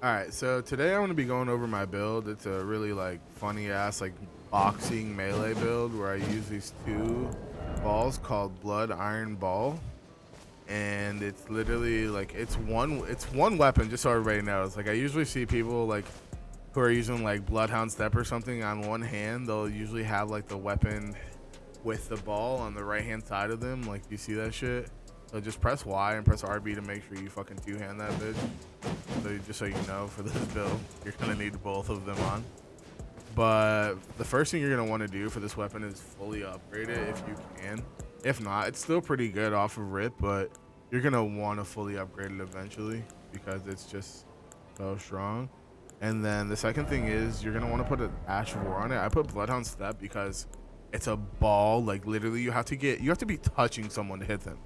All right, so today I'm gonna be going over my build. It's a really like funny ass like boxing melee build where I use these two balls called Blood Iron Ball, and it's literally like it's one weapon. Just so everybody knows, like I usually see people like who are using like Bloodhound Step or something on one hand. They'll usually have like the weapon with the ball on the right hand side of them. Like you see that shit. So just press Y and press RB to make sure you fucking two hand that bitch. So just so you know, for this build, you're gonna need both of them on. But the first thing you're gonna want to do for this weapon is fully upgrade it if you can. If not, it's still pretty good off of rip, but you're gonna want to fully upgrade it eventually because it's just so strong. And then the second thing is you're gonna want to put an Ash of War on it. I put Bloodhound Step because it's a ball. Like literally, you have to be touching someone to hit them.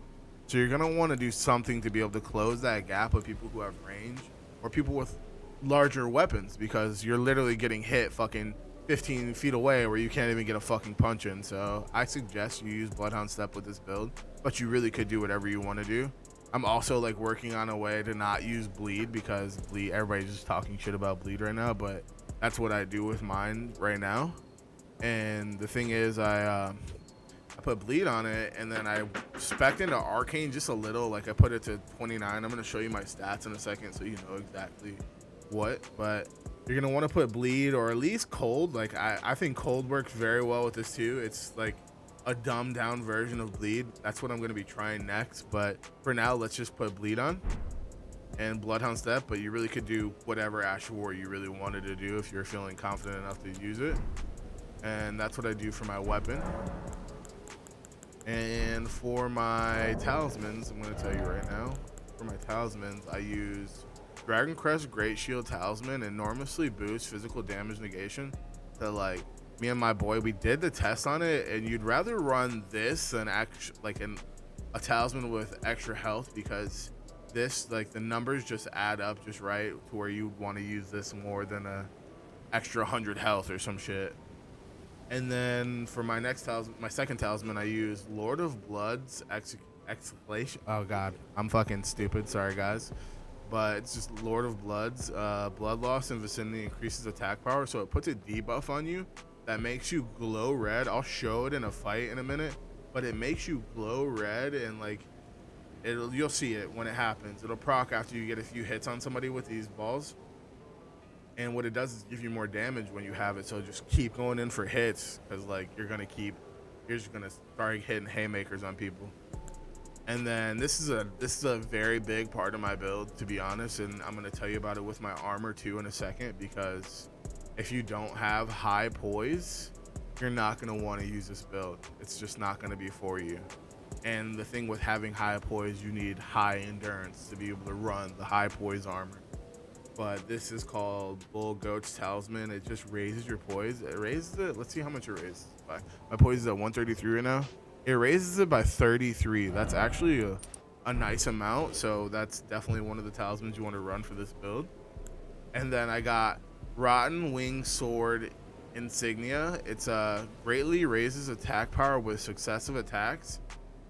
So you're gonna want to do something to be able to close that gap with people who have range or people with larger weapons because you're literally getting hit fucking 15 feet away where you can't even get a fucking punch in. So I suggest you use Bloodhound Step with this build, but you really could do whatever you want to do. I'm also like working on a way to not use bleed because bleed, everybody's just talking shit about bleed right now, but that's what I do with mine right now. And the thing is, I put bleed on it and then I spec'd into arcane just a little. Like I put it to 29. I'm gonna show you my stats in a second so you know exactly what. But you're gonna want to put bleed or at least cold. Like I think cold works very well with this too. It's like a dumbed down version of bleed. That's what I'm gonna be trying next. But for now, let's just put bleed on and Bloodhound Step. But you really could do whatever Ash War you really wanted to do if you're feeling confident enough to use it. And that's what I do for my weapon. And for my talismans, I'm going to tell you right now, for my talismans, I use Dragon Crest Great Shield Talisman, enormously boosts physical damage negation. So like me and my boy, we did the test on it, and you'd rather run this than a talisman with extra health because this like the numbers just add up just right to where you want to use this more than a extra 100 health or some shit. And then for my next talisman, my second talisman, I use Lord of Blood's Exhalation. Oh god, I'm fucking stupid. Sorry guys, but it's just Lord of Blood's blood loss in vicinity increases attack power, so it puts a debuff on you that makes you glow red. I'll show it in a fight in a minute, but it makes you glow red and like you'll see it when it happens. It'll proc after you get a few hits on somebody with these balls. And what it does is give you more damage when you have it. So just keep going in for hits because like you're just gonna start hitting haymakers on people. And then this is a very big part of my build, to be honest. And I'm gonna tell you about it with my armor too in a second, because if you don't have high poise, you're not gonna want to use this build. It's just not gonna be for you. And the thing with having high poise, you need high endurance to be able to run the high poise armor. But this is called Bull Goat's Talisman. It just raises your poise. It raises it. Let's see how much it raises by. My poise is at 133 right now. It raises it by 33. That's actually a nice amount. So that's definitely one of the talismans you want to run for this build. And then I got Rotten Wing Sword Insignia. It's greatly raises attack power with successive attacks.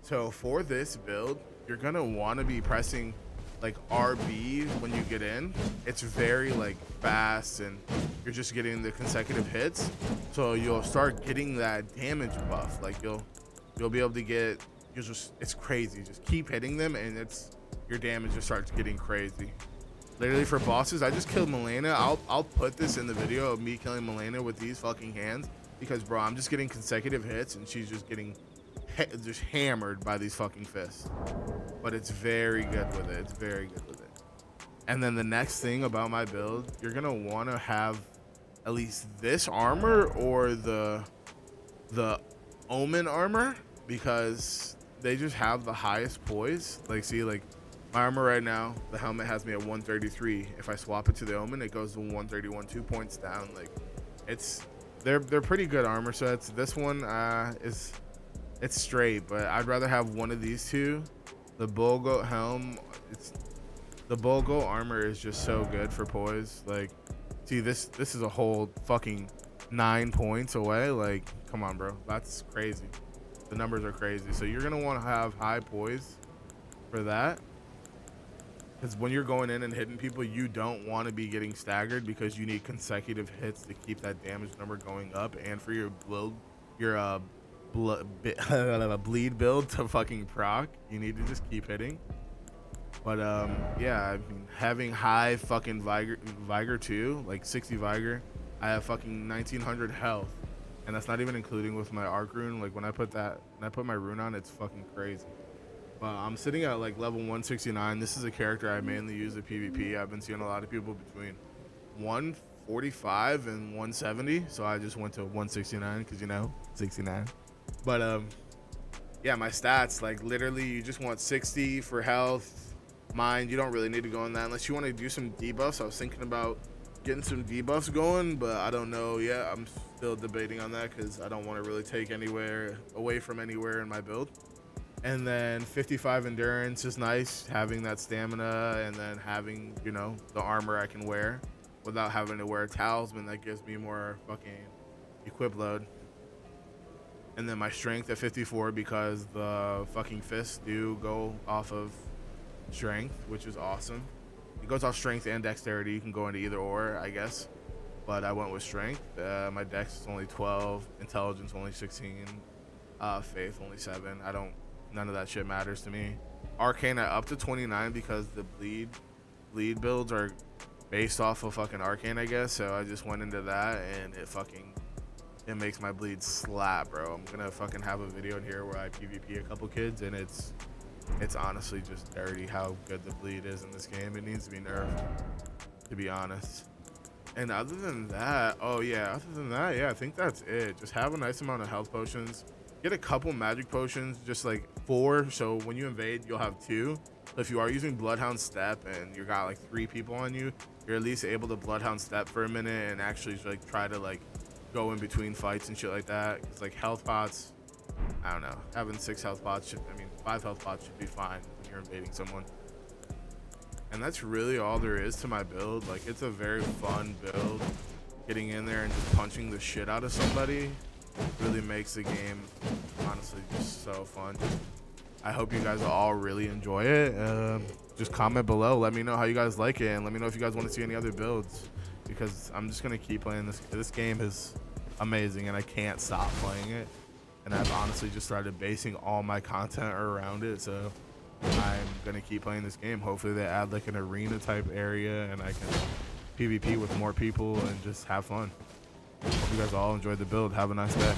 So for this build, you're gonna want to be pressing like RB when you get in. It's very like fast and you're just getting the consecutive hits, so you'll start getting that damage buff. Like you'll be able to get, it's crazy. Just keep hitting them and your damage just starts getting crazy. Literally for bosses, I just killed Milena. I'll put this in the video of me killing Milena with these fucking hands because bro, I'm just getting consecutive hits and she's just getting just hammered by these fucking fists. But it's very good with it. It's very good with it. And then the next thing about my build, you're gonna want to have at least this armor or the Omen armor because they just have the highest poise. Like see, like my armor right now, the helmet has me at 133. If I swap it to the Omen, it goes to 131, 2 points down. Like they're pretty good armor sets. This one it's straight, but I'd rather have one of these two. The Bull Goat helm, the Bull Goat armor is just so good for poise. Like, see, this is a whole fucking 9 points away. Like, come on, bro, that's crazy. The numbers are crazy. So you're gonna want to have high poise for that, Because when you're going in and hitting people, you don't want to be getting staggered because you need consecutive hits to keep that damage number going up, and for your build, your bleed build to fucking proc, you need to just keep hitting. But yeah, I mean, having high fucking Vigor too, like 60 Vigor, I have fucking 1900 health, and that's not even including with my arc rune. Like when I put my rune on, it's fucking crazy. But I'm sitting at like level 169. This is a character I mainly use at PvP. I've been seeing a lot of people between 145 and 170, so I just went to 169 because 69. But yeah, my stats, like literally, you just want 60 for health. Mine, you don't really need to go on that unless you want to do some debuffs. I was thinking about getting some debuffs going, but I don't know yet. I'm still debating on that because I don't want to really take anywhere away from anywhere in my build. And then 55 endurance is nice, having that stamina, and then having, the armor I can wear without having to wear a talisman. That gives me more fucking equip load. And then my strength at 54 because the fucking fists do go off of strength, which is awesome. It goes off strength and dexterity. You can go into either or, I guess. But I went with strength. My dex is only 12, intelligence only 16, faith only 7. None of that shit matters to me. Arcane at up to 29 because the bleed builds are based off of fucking Arcane, I guess. So I just went into that, and it makes my bleed slap, bro. I'm gonna fucking have a video in here where I PvP a couple kids, and it's honestly just dirty how good the bleed is in this game. It needs to be nerfed, to be honest. And other than that, yeah, I think that's it. Just have a nice amount of health potions. Get a couple magic potions, just like 4, so when you invade, you'll have 2. So if you are using Bloodhound Step and you got like 3 people on you, you're at least able to Bloodhound Step for a minute and actually like try to like go in between fights and shit like that. It's like health pots, I don't know, having 6 health pots 5 health pots should be fine when you're invading someone. And that's really all there is to my build. Like, it's a very fun build. Getting in there and just punching the shit out of somebody really makes the game honestly just so fun. I hope you guys all really enjoy it. Just comment below, let me know how you guys like it, and let me know if you guys want to see any other builds, because I'm just gonna keep playing this game is amazing and I can't stop playing it, and I've honestly just started basing all my content around it, so I'm gonna keep playing this game. Hopefully they add like an arena type area and I can PvP with more people and just have fun. Hope you guys all enjoyed the build. Have a nice day.